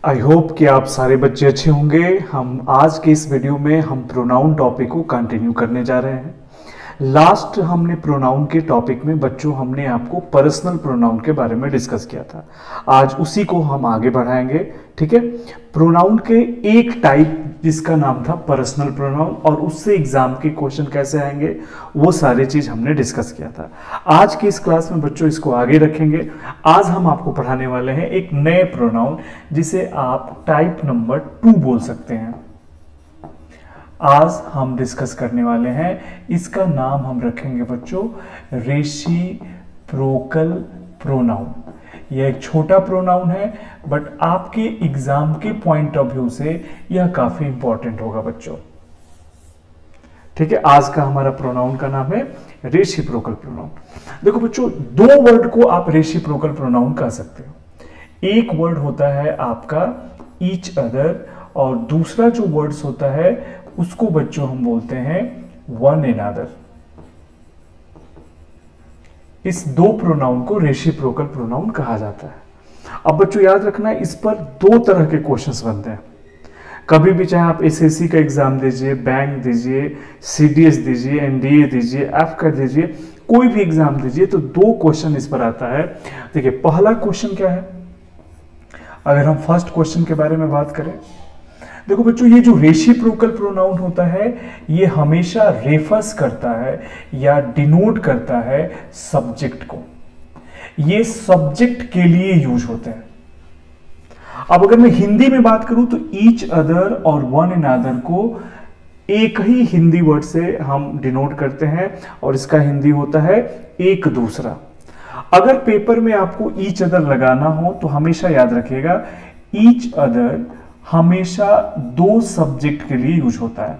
I hope कि आप सारे बच्चे अच्छे होंगे। हम आज के इस वीडियो में हम प्रोनाउन टॉपिक को कंटिन्यू करने जा रहे हैं। लास्ट हमने प्रोनाउन के टॉपिक में बच्चों हमने आपको पर्सनल प्रोनाउन के बारे में डिस्कस किया था। आज उसी को हम आगे बढ़ाएंगे। ठीक है, प्रोनाउन के एक टाइप जिसका नाम था पर्सनल प्रोनाउन और उससे एग्जाम के क्वेश्चन कैसे आएंगे वो सारी चीज हमने डिस्कस किया था। आज की इस क्लास में बच्चों इसको आगे रखेंगे। आज हम आपको पढ़ाने वाले हैं एक नए प्रोनाउन जिसे आप टाइप नंबर 2 बोल सकते हैं। आज हम डिस्कस करने वाले हैं, इसका नाम हम रखेंगे बच्चों रेसिप्रोकल प्रोनाउन। यह एक छोटा प्रोनाउन है बट आपके एग्जाम के पॉइंट ऑफ व्यू से यह काफी इंपॉर्टेंट होगा बच्चों। ठीक है, आज का हमारा प्रोनाउन का नाम है रेसिप्रोकल प्रोनाउन। देखो बच्चों, दो वर्ड को आप रेसिप्रोकल प्रोनाउन कह सकते हो। एक वर्ड होता है आपका ईच अदर और दूसरा जो वर्ड्स होता है उसको बच्चों हम बोलते हैं वन अनदर। इस दो प्रोनाउन को रेसिप्रोकल प्रोनाउन कहा जाता है। अब बच्चों याद रखना, इस पर दो तरह के क्वेश्चंस बनते हैं। कभी भी चाहे आप एसएससी का एग्जाम दीजिए, बैंक दीजिए, सीडीएस दीजिए, एनडीए दीजिए, एफ का दीजिए, कोई भी एग्जाम दीजिए तो दो क्वेश्चन इस पर आता है। देखिए, पहला क्वेश्चन क्या है, अगर हम फर्स्ट क्वेश्चन के बारे में बात करें, देखो बच्चों, ये जो रेसिप्रोकल प्रोनाउन होता है ये हमेशा रेफर्स करता है या डिनोट करता है सब्जेक्ट को। ये सब्जेक्ट के लिए यूज होते हैं। अब अगर मैं हिंदी में बात करूं तो ईच अदर और वन अनदर को एक ही हिंदी वर्ड से हम डिनोट करते हैं और इसका हिंदी होता है एक दूसरा। अगर पेपर में आपको ईच अदर लगाना हो तो हमेशा याद रखिएगा ईच अदर हमेशा दो सब्जेक्ट के लिए यूज होता है।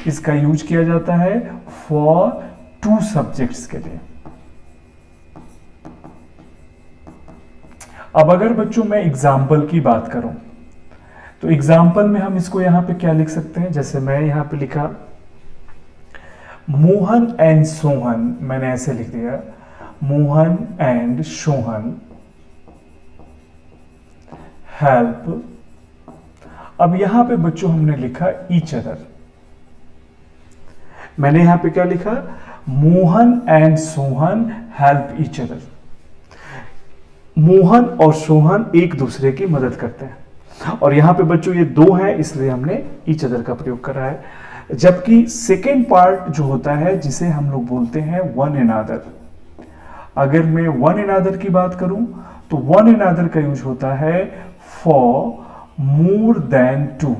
इसका यूज किया जाता है फॉर टू सब्जेक्ट्स के लिए। अब अगर बच्चों मैं एग्जाम्पल की बात करूं तो एग्जाम्पल में हम इसको यहां पे क्या लिख सकते हैं, जैसे मैं यहां पे लिखा मोहन एंड सोहन, मैंने ऐसे लिख दिया मोहन एंड सोहन हेल्प। अब यहां पे बच्चों हमने लिखा ईच अदर। मैंने यहां पे क्या लिखा, Mohan and Sohan help each other. Mohan और सोहन एक दूसरे की मदद करते हैं और यहां पे बच्चों ये दो हैं इसलिए हमने ईच अदर का प्रयोग करा है। जबकि सेकेंड पार्ट जो होता है जिसे हम लोग बोलते हैं वन अनदर, अगर मैं वन अनदर की बात करूं तो वन अनदर का यूज होता है फॉर मोर देन टू।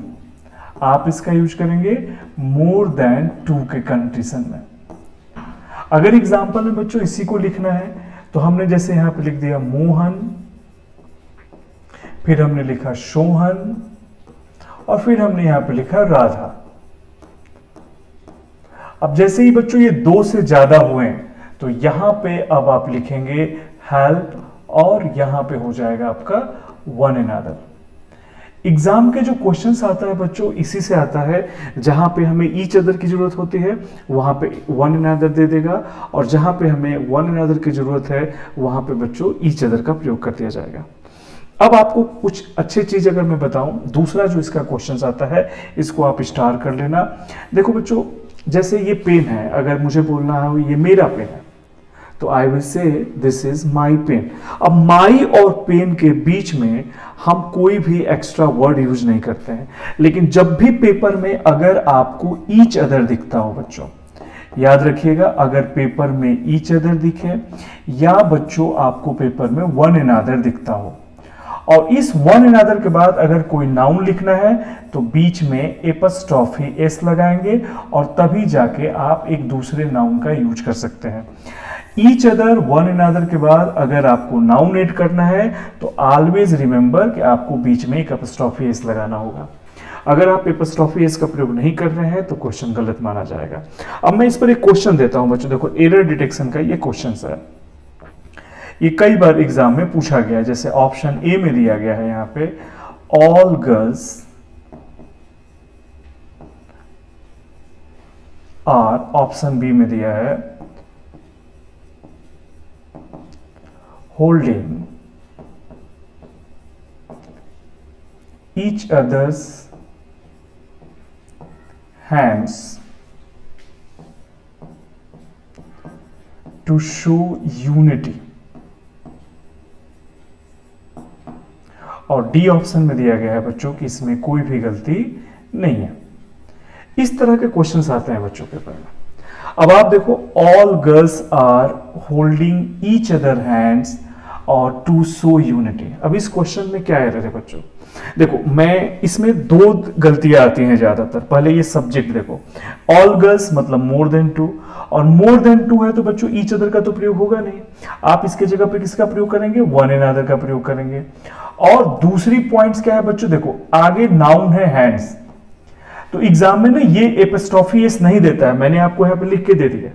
आप इसका यूज करेंगे मोर देन टू के कंडीशन में। अगर एग्जांपल में बच्चों इसी को लिखना है तो हमने जैसे यहां पे लिख दिया मोहन, फिर हमने लिखा सोहन और फिर हमने यहां पे लिखा राधा। अब जैसे ही बच्चों ये दो से ज्यादा हुए तो यहां पे अब आप लिखेंगे हेल्प और यहां पे हो जाएगा आपका वन अनदर। एग्जाम के जो क्वेश्चंस आता है बच्चों इसी से आता है, जहां पे हमें ईच अदर की जरूरत होती है वहां पे वन अनदर दे देगा और जहां पे हमें वन अनदर की जरूरत है वहां पे बच्चों ईच अदर का प्रयोग कर दिया जाएगा। अब आपको कुछ अच्छी चीज अगर मैं बताऊं, दूसरा जो इसका क्वेश्चन आता है इसको आप स्टार कर लेना। देखो बच्चों, जैसे ये पेन है, अगर मुझे बोलना है ये मेरा पेन है तो I will say this is my pen. अब माई और पेन के बीच में हम कोई भी एक्स्ट्रा वर्ड यूज नहीं करते हैं, लेकिन जब भी पेपर में अगर आपको ईच अदर दिखता हो बच्चों, याद रखिएगा अगर पेपर में ईच अदर दिखे या बच्चों आपको पेपर में वन अनदर दिखता हो और इस वन अनदर के बाद अगर कोई नाउन लिखना है तो बीच में एपस्ट्रॉफी एस लगाएंगे और तभी जाके आप एक दूसरे नाउन का यूज कर सकते हैं। ईच अदर वन अनदर के बाद अगर आपको नाउन ऐड करना है तो ऑलवेज रिमेंबर कि आपको बीच में एक एपस्ट्रॉफी एस लगाना होगा। अगर आप एपस्ट्रॉफी एस का प्रयोग नहीं कर रहे हैं तो क्वेश्चन गलत माना जाएगा। अब मैं इस पर एक क्वेश्चन देता हूं बच्चों, देखो एरर डिटेक्शन का ये क्वेश्चन है, ये कई बार एग्जाम में पूछा गया। जैसे ऑप्शन ए में दिया गया है यहां पे all girls are, option B में दिया है holding each other's hands to show unity। और डी ऑप्शन में दिया गया है बच्चों कि इसमें कोई भी गलती नहीं है। इस तरह के क्वेश्चंस आते हैं बच्चों पेपर में। अब आप देखो, all girls are holding each other hands और टू शो यूनिटी। अब इस क्वेश्चन में क्या एरर है बच्चों? देखो, मैं इसमें दो गलतियां आती हैं ज्यादातर। पहले ये सब्जेक्ट देखो, ऑल गर्ल्स मतलब मोर देन टू, और मोर देन टू है तो बच्चों ईच अदर का तो प्रयोग होगा नहीं। आप इसके जगह पे किसका प्रयोग करेंगे? वन एन अदर का प्रयोग करेंगे। और दूसरी पॉइंट्स क्या है बच्चों? देखो, आगे नाउन है हैंड्स, तो एग्जाम में ना ये एपिस्ट्रोफी एस नहीं देता है, मैंने आपको यहां पे लिख के दे दिया।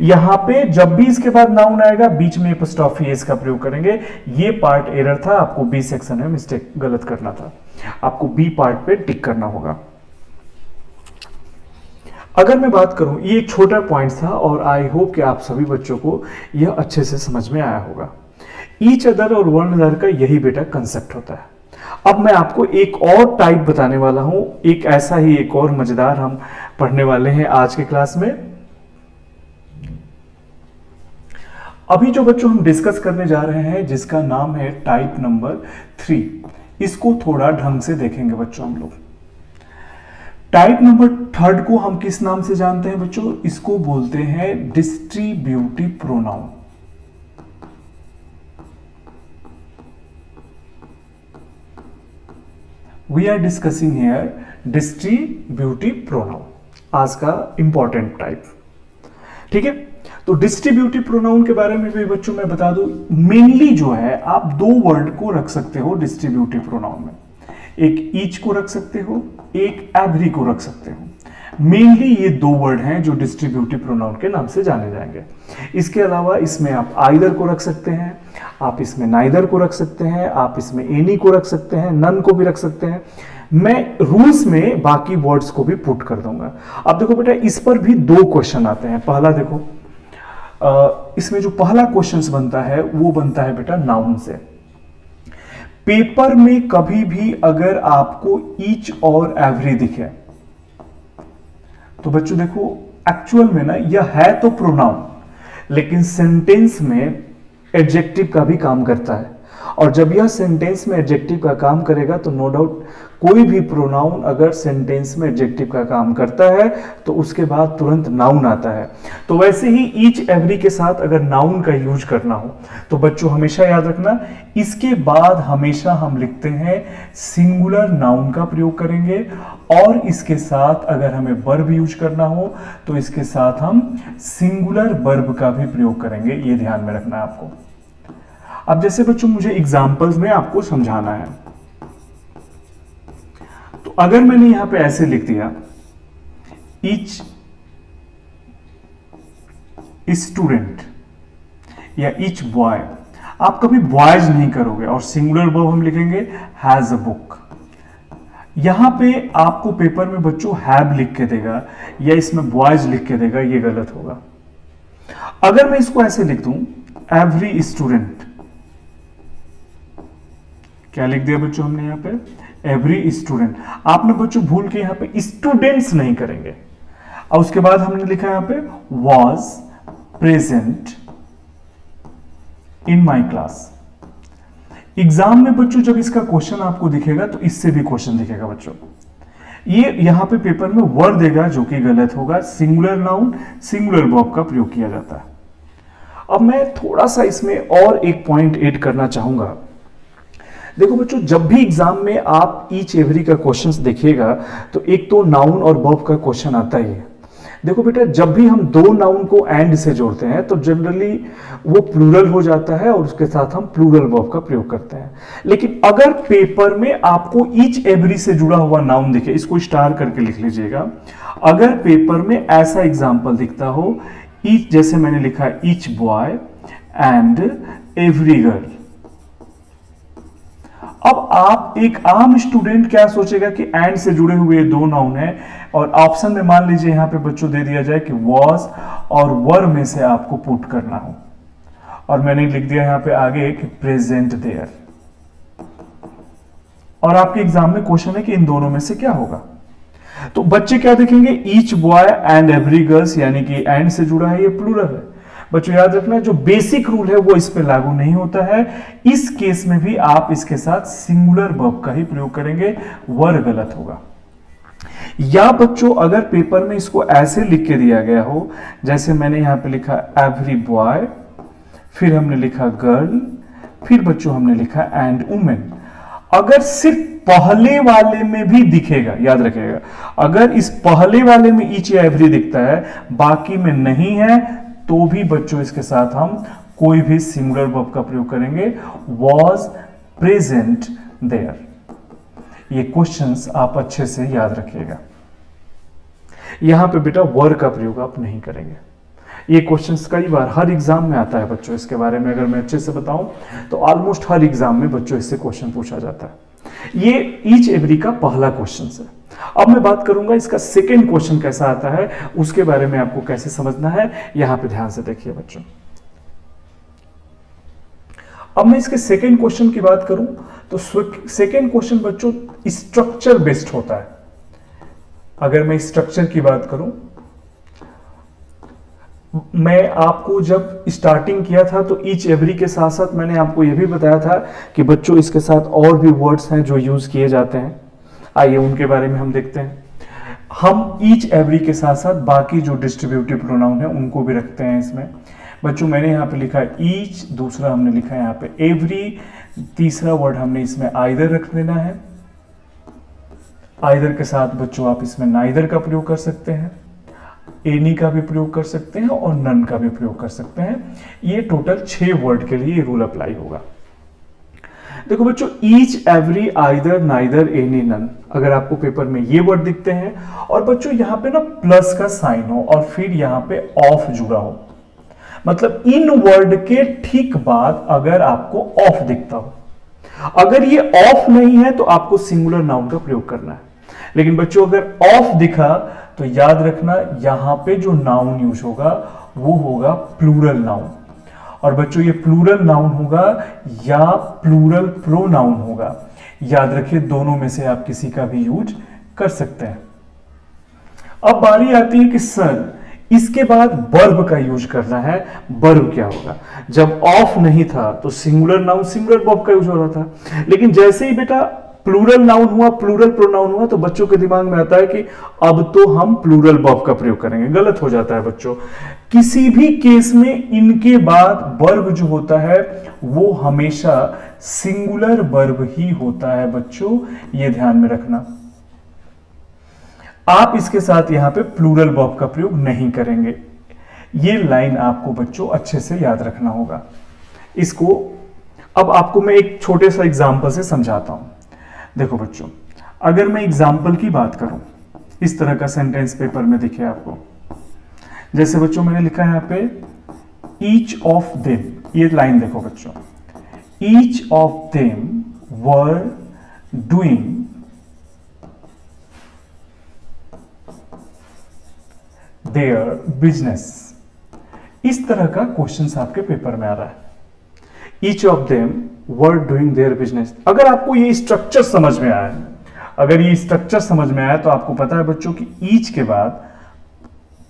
यहां पे जब भी इसके बाद नाउन आएगा बीच में एपिस्ट्रोफी एस का प्रयोग करेंगे। ये पार्ट एरर था, आपको बी सेक्शन में मिस्टेक गलत करना था, आपको बी पार्ट पे टिक करना होगा। अगर मैं बात करूं, ये एक छोटा पॉइंट था और आई होप कि आप सभी बच्चों को यह अच्छे से समझ में आया होगा। ईच अदर और वन अदर का यही बेटा कंसेप्ट होता है। अब मैं आपको एक और टाइप बताने वाला हूं, एक ऐसा ही एक और मजेदार हम पढ़ने वाले हैं आज के क्लास में। अभी जो बच्चों हम डिस्कस करने जा रहे हैं जिसका नाम है टाइप नंबर 3, इसको थोड़ा ढंग से देखेंगे बच्चों हम लोग। टाइप नंबर 3 को हम किस नाम से जानते हैं बच्चों? इसको बोलते हैं distributive pronoun. We are discussing here distributive pronoun, आज का इंपॉर्टेंट टाइप। ठीक है, तो डिस्ट्रीब्यूटिव प्रोनाउन के बारे में भी बच्चों मैं बता दूं, मेनली जो है आप दो वर्ड को रख सकते हो डिस्ट्रीब्यूटिव प्रोनाउन में। एक ईच को रख सकते हो, एक एवरी को रख सकते हो। मेनली ये दो वर्ड हैं जो डिस्ट्रीब्यूटिव प्रोनाउन के नाम से जाने जाएंगे। इसके अलावा इसमें आप आइदर को रख सकते हैं, आप इसमें नाइदर को रख सकते हैं, आप इसमें एनी को रख सकते हैं, नन को भी रख सकते हैं। मैं रूल्स में बाकी वर्ड्स को भी पुट कर दूंगा। अब देखो बेटा, इस पर भी दो क्वेश्चन आते हैं। पहला देखो, इसमें जो पहला क्वेश्चन बनता है वो बनता है बेटा नाउन से। पेपर में कभी भी अगर आपको ईच और एवरी दिखे तो बच्चों देखो, एक्चुअल में ना यह है तो प्रोनाउन, लेकिन सेंटेंस में एडजेक्टिव का भी काम करता है। और जब यह सेंटेंस में एडजेक्टिव का काम करेगा तो नो डाउट कोई भी प्रोनाउन अगर सेंटेंस में एडजेक्टिव का काम करता है तो उसके बाद तुरंत नाउन आता है। तो वैसे ही ईच एवरी के साथ अगर नाउन का यूज करना हो तो बच्चों हमेशा याद रखना, इसके बाद हमेशा हम लिखते हैं सिंगुलर नाउन का प्रयोग करेंगे, और इसके साथ अगर हमें वर्ब यूज करना हो तो इसके साथ हम सिंगुलर वर्ब का भी प्रयोग करेंगे। ये ध्यान में रखना है आपको। अब जैसे बच्चों मुझे एग्जांपल्स में आपको समझाना है, तो अगर मैंने यहां पे ऐसे लिख दिया ईच स्टूडेंट या ईच बॉय, आप कभी बॉयज नहीं करोगे, और सिंगुलर वर्ब हम लिखेंगे हैज अ बुक। यहां पे आपको पेपर में बच्चों हैव लिख के देगा या इसमें बॉयज लिख के देगा, ये गलत होगा। अगर मैं इसको ऐसे लिख दूं एवरी स्टूडेंट, क्या लिख दिया बच्चों हमने यहां पे? Every student. आपने बच्चों भूल के यहां पे स्टूडेंट्स नहीं करेंगे। और उसके बाद हमने लिखा यहां पे was present in my class. Exam में बच्चों जब इसका क्वेश्चन आपको दिखेगा तो इससे भी क्वेश्चन दिखेगा बच्चों। ये यहां पे पेपर में वर्ड देगा जो कि गलत होगा। सिंगुलर नाउन सिंगुलर वर्ब का प्रयोग किया जाता है। अब मैं थोड़ा सा इसमें और एक पॉइंट ऐड करना चाहूंगा। देखो बच्चों, जब भी एग्जाम में आप ईच एवरी का क्वेश्चंस देखिएगा तो एक तो नाउन और वर्ब का क्वेश्चन आता ही है। देखो बेटा, जब भी हम दो नाउन को एंड से जोड़ते हैं तो जनरली वो प्लूरल हो जाता है और उसके साथ हम प्लूरल वर्ब का प्रयोग करते हैं। लेकिन अगर पेपर में आपको ईच एवरी से जुड़ा हुआ नाउन दिखे, इसको स्टार करके लिख लीजिएगा। अगर पेपर में ऐसा एग्जाम्पल दिखता हो, ईच जैसे मैंने लिखा each boy and every girl, अब आप एक आम स्टूडेंट क्या सोचेगा कि एंड से जुड़े हुए दो नाउन है, और ऑप्शन में मान लीजिए यहां पे बच्चों दे दिया जाए कि वॉज और वर में से आपको पुट करना हो, और मैंने लिख दिया यहां पे आगे कि प्रेजेंट देयर, और आपके एग्जाम में क्वेश्चन है कि इन दोनों में से क्या होगा। तो बच्चे क्या देखेंगे, each boy and every girls, यानी कि एंड से जुड़ा है, ये प्लूरल है। बच्चों याद रखना, जो बेसिक रूल है वो इस पे लागू नहीं होता है। इस केस में भी आप इसके साथ सिंगुलर वर्ब का ही प्रयोग करेंगे, वर गलत होगा। या बच्चों अगर पेपर में इसको ऐसे लिख के दिया गया हो, जैसे मैंने यहां पे लिखा एवरी बॉय, फिर हमने लिखा गर्ल, फिर बच्चों हमने लिखा एंड वुमेन, अगर सिर्फ पहले वाले में भी दिखेगा, याद रखिएगा, अगर इस पहले वाले में ईच या एवरी दिखता है, बाकी में नहीं है, तो भी बच्चों इसके साथ हम कोई भी सिंगुलर वर्ब का प्रयोग करेंगे, वॉज प्रेजेंट देयर। ये क्वेश्चंस आप अच्छे से याद रखिएगा। यहां पे बेटा वर का प्रयोग आप नहीं करेंगे। ये क्वेश्चंस कई बार हर एग्जाम में आता है बच्चों, इसके बारे में अगर मैं अच्छे से बताऊं तो ऑलमोस्ट हर एग्जाम में बच्चों इससे क्वेश्चन पूछा जाता है। ये ईच एवरी का पहला क्वेश्चन है। अब मैं बात करूंगा इसका सेकेंड क्वेश्चन कैसा आता है, उसके बारे में आपको कैसे समझना है, यहां पे ध्यान से देखिए बच्चों। अब मैं इसके सेकेंड क्वेश्चन की बात करूं तो सेकेंड क्वेश्चन बच्चों स्ट्रक्चर बेस्ड होता है। अगर मैं स्ट्रक्चर की बात करूं, मैं आपको जब स्टार्टिंग किया था तो ईच एवरी के साथ साथ मैंने आपको यह भी बताया था कि बच्चों इसके साथ और भी वर्ड्स हैं जो यूज किए जाते हैं। आइए उनके बारे में हम देखते हैं। हम ईच एवरी के साथ साथ बाकी जो डिस्ट्रीब्यूटिव प्रोनाउन है उनको भी रखते हैं इसमें। बच्चों मैंने यहाँ पे लिखा है ईच, दूसरा हमने लिखा है यहाँ पे एवरी, तीसरा वर्ड हमने इसमें आइदर रख देना है। आइदर के साथ बच्चों आप इसमें नाइदर का प्रयोग कर सकते हैं, एनी का भी प्रयोग कर सकते हैं और नन का भी प्रयोग कर सकते हैं। ये टोटल 6 वर्ड के लिए रूल अप्लाई होगा। देखो बच्चों, each every either neither any none, अगर आपको पेपर में ये वर्ड दिखते हैं और बच्चों यहां पे ना प्लस का साइन हो और फिर यहां पे ऑफ जुड़ा हो, मतलब इन वर्ड के ठीक बाद अगर आपको ऑफ दिखता हो, अगर ये ऑफ नहीं है तो आपको सिंगुलर नाउन का प्रयोग करना है। लेकिन बच्चों अगर ऑफ दिखा तो याद रखना यहां पे जो नाउन यूज होगा वो होगा प्लूरल नाउन। और बच्चों ये प्लूरल नाउन होगा या प्लूरल प्रोनाउन होगा, याद रखिए दोनों में से आप किसी का भी यूज कर सकते हैं। अब बारी आती है कि सर इसके बाद वर्ब का यूज करना है। वर्ब क्या होगा, जब ऑफ नहीं था तो सिंगुलर नाउन सिंगुलर वर्ब का यूज हो रहा था, लेकिन जैसे ही बेटा प्लूरल नाउन हुआ, प्लूरल प्रोनाउन हुआ, तो बच्चों के दिमाग में आता है कि अब तो हम प्लूरल वर्ब का प्रयोग करेंगे। गलत हो जाता है बच्चों। किसी भी केस में इनके बाद वर्ब जो होता है वो हमेशा सिंगुलर वर्ब ही होता है बच्चों, ये ध्यान में रखना। आप इसके साथ यहां पे प्लूरल वर्ब का प्रयोग नहीं करेंगे। ये लाइन आपको बच्चों अच्छे से याद रखना होगा। इसको अब आपको मैं एक छोटे सा एग्जांपल से समझाता हूं। देखो बच्चों, अगर मैं एग्जाम्पल की बात करूं, इस तरह का सेंटेंस पेपर में दिखे आपको, जैसे बच्चों मैंने लिखा है यहां पे ईच ऑफ देम, ये लाइन देखो बच्चों, each of them were doing their business. इस तरह का क्वेश्चन आपके पेपर में आ रहा है। Each of them were doing their business. अगर आपको ये स्ट्रक्चर समझ में आया, अगर ये स्ट्रक्चर समझ में आया तो आपको पता है बच्चों कि ईच के बाद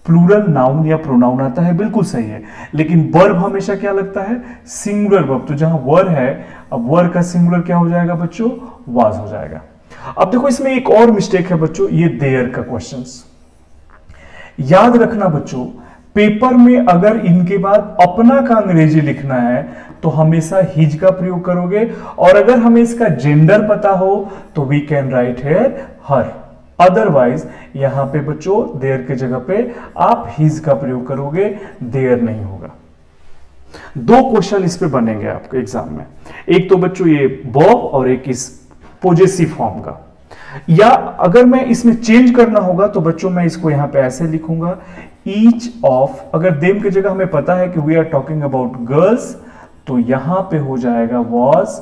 प्लूरल नाउन या प्रोनाउन आता है, बिल्कुल सही है, लेकिन वर्ब हमेशा क्या लगता है, सिंगुलर वर्ब। तो जहां वर है, अब वर का सिंगुलर क्या हो जाएगा बच्चों, वाज हो जाएगा। अब देखो इसमें एक और मिस्टेक है बच्चों, ये देयर का क्वेश्चंस। याद रखना बच्चों, पेपर में अगर इनके बाद अपना का अंग्रेजी लिखना है तो हमेशा हिज का प्रयोग करोगे, और अगर हमें इसका जेंडर पता हो तो we can write here her. Otherwise यहां पे बच्चों देयर के जगह पे आप हिज का प्रयोग करोगे, देयर नहीं होगा। 2 क्वेश्चन इस पे बनेंगे आपके एग्जाम में, एक तो बच्चों ये वर्ब और एक इस पोजेसिव फॉर्म का। या अगर मैं इसमें चेंज करना होगा तो बच्चों मैं इसको यहां पे ऐसे लिखूंगा, ईच ऑफ, अगर देम की जगह हमें पता है कि we are talking about girls, तो यहां पे हो जाएगा वॉज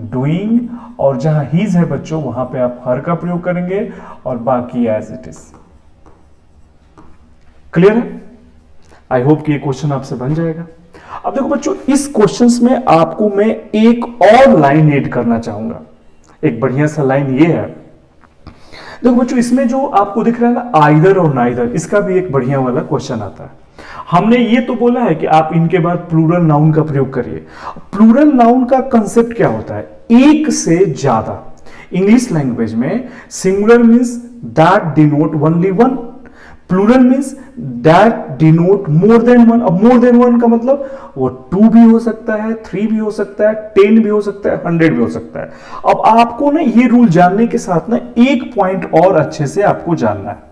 डूइंग, और जहां हीज है बच्चों वहां पे आप हर का प्रयोग करेंगे और बाकी एज इट इज। क्लियर है? आई होप कि ये क्वेश्चन आपसे बन जाएगा। अब देखो बच्चों, इस क्वेश्चन में आपको मैं एक और लाइन ऐड करना चाहूंगा। एक बढ़िया सा लाइन ये है, देखो बच्चों इसमें जो आपको दिख रहा है ना आइदर और नाइदर, इसका भी एक बढ़िया वाला क्वेश्चन आता है। हमने ये तो बोला है कि आप इनके बाद प्लूरल नाउन का प्रयोग करिए। प्लूरल नाउन का कंसेप्ट क्या होता है? एक से ज्यादा। इंग्लिश लैंग्वेज में singular means that denote only one, plural means that denote more than one. अब मोर देन वन का मतलब वो 2 भी हो सकता है, 3 भी हो सकता है, 10 भी हो सकता है, 100 भी हो सकता है। अब आपको ना ये रूल जानने के साथ ना एक पॉइंट और अच्छे से आपको जानना है।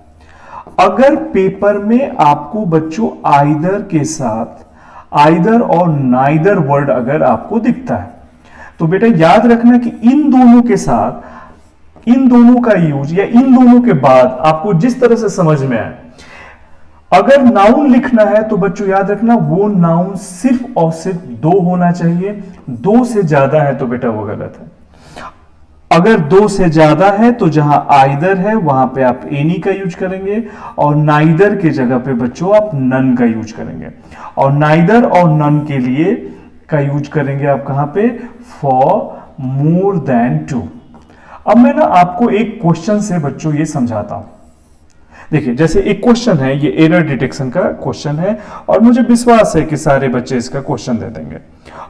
अगर पेपर में आपको बच्चों आइदर के साथ आइदर और नाइदर वर्ड अगर आपको दिखता है तो बेटा याद रखना कि इन दोनों के साथ इन दोनों का यूज या इन दोनों के बाद आपको जिस तरह से समझ में आए, अगर नाउन लिखना है तो बच्चों याद रखना वो नाउन सिर्फ और सिर्फ 2 होना चाहिए। 2 से ज्यादा है तो बेटा वो गलत है। अगर 2 से ज्यादा है तो जहां आइदर है वहां पे आप एनी का यूज करेंगे और नाइदर के जगह पे बच्चों आप नन का यूज करेंगे। और नाइदर और नन के लिए का यूज करेंगे आप कहां पे? For more than 2। अब मैं ना आपको एक क्वेश्चन से बच्चों ये समझाता हूं। देखिए जैसे एक क्वेश्चन है, ये एरर डिटेक्शन का क्वेश्चन है और मुझे विश्वास है कि सारे बच्चे इसका क्वेश्चन दे देंगे।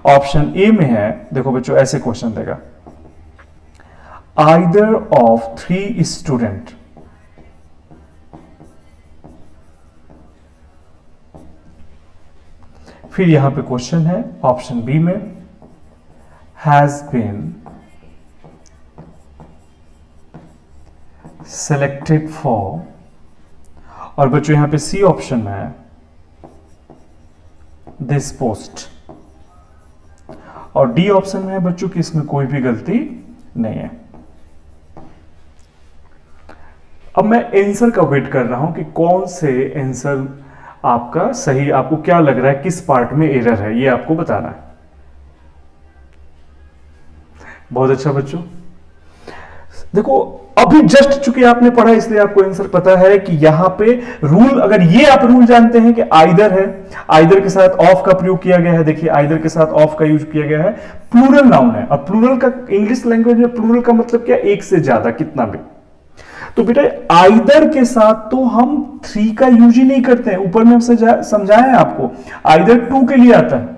ऑप्शन ए में है, देखो बच्चों ऐसे क्वेश्चन देगा, आइदर ऑफ 3 स्टूडेंट फिर यहां पे क्वेश्चन है ऑप्शन बी में हैज बीन सेलेक्टेड फॉर, और बच्चों यहां पे सी ऑप्शन में है दिस पोस्ट, और डी ऑप्शन में है बच्चों कि इसमें कोई भी गलती नहीं है। अब मैं आंसर का वेट कर रहा हूं कि कौन से आंसर आपका सही, आपको क्या लग रहा है किस पार्ट में एरर है, ये आपको बताना है। बहुत अच्छा बच्चों, देखो अभी जस्ट चूंकि आपने पढ़ा इसलिए आपको आंसर पता है कि यहां पे रूल, अगर ये आप रूल जानते हैं कि आइदर है, आइदर के साथ ऑफ का प्रयोग किया गया है। देखिए आइदर के साथ ऑफ का यूज किया गया है, प्लूरल नाउन है। अब प्लूरल का इंग्लिश लैंग्वेज में प्लूरल का मतलब क्या? एक से ज्यादा, कितना भी। तो बेटा आइदर के साथ तो हम 3 का यूज ही नहीं करते हैं। ऊपर में हम समझाया है आपको, आइदर 2 के लिए आता है।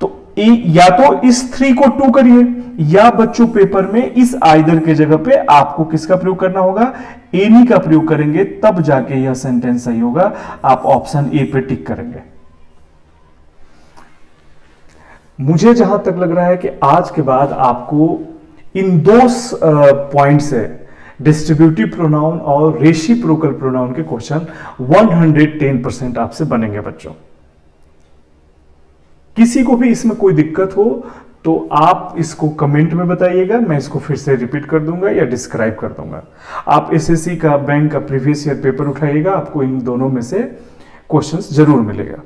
तो या तो इस 3 को 2 करिए, या बच्चों पेपर में इस आइदर के जगह पे आपको किसका प्रयोग करना होगा? एनी का प्रयोग करेंगे, तब जाके यह सेंटेंस सही होगा। आप ऑप्शन ए पे टिक करेंगे। मुझे जहां तक लग रहा है कि आज के बाद आपको इन 2 पॉइंट से डिस्ट्रीब्यूटिव प्रोनाउन और रेसिप्रोकल प्रोनाउन के क्वेश्चन 110% आपसे बनेंगे बच्चों। किसी को भी इसमें कोई दिक्कत हो तो आप इसको कमेंट में बताइएगा, मैं इसको फिर से रिपीट कर दूंगा या डिस्क्राइब कर दूंगा। आप एसएससी का, बैंक का प्रीवियस ईयर पेपर उठाइएगा, आपको इन दोनों में से क्वेश्चंस जरूर मिलेगा।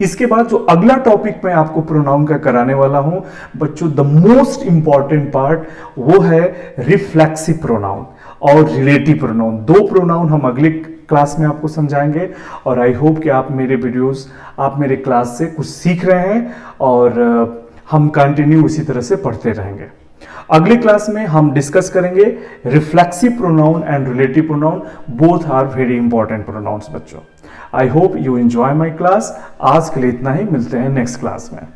इसके बाद जो अगला टॉपिक मैं आपको प्रोनाउन का कराने वाला हूं बच्चों, द मोस्ट इंपॉर्टेंट पार्ट वो है रिफ्लेक्सिव प्रोनाउन और रिलेटिव प्रोनाउन। 2 प्रोनाउन हम अगले क्लास में आपको समझाएंगे और आई होप कि आप मेरे वीडियोस, आप मेरे क्लास से कुछ सीख रहे हैं और हम कंटिन्यू इसी तरह से पढ़ते रहेंगे। अगले क्लास में हम डिस्कस करेंगे reflexive pronoun and relative pronoun, both are very important pronouns बच्चों। I hope you enjoy my class. आज के लिए इतना ही, मिलते हैं नेक्स्ट क्लास में।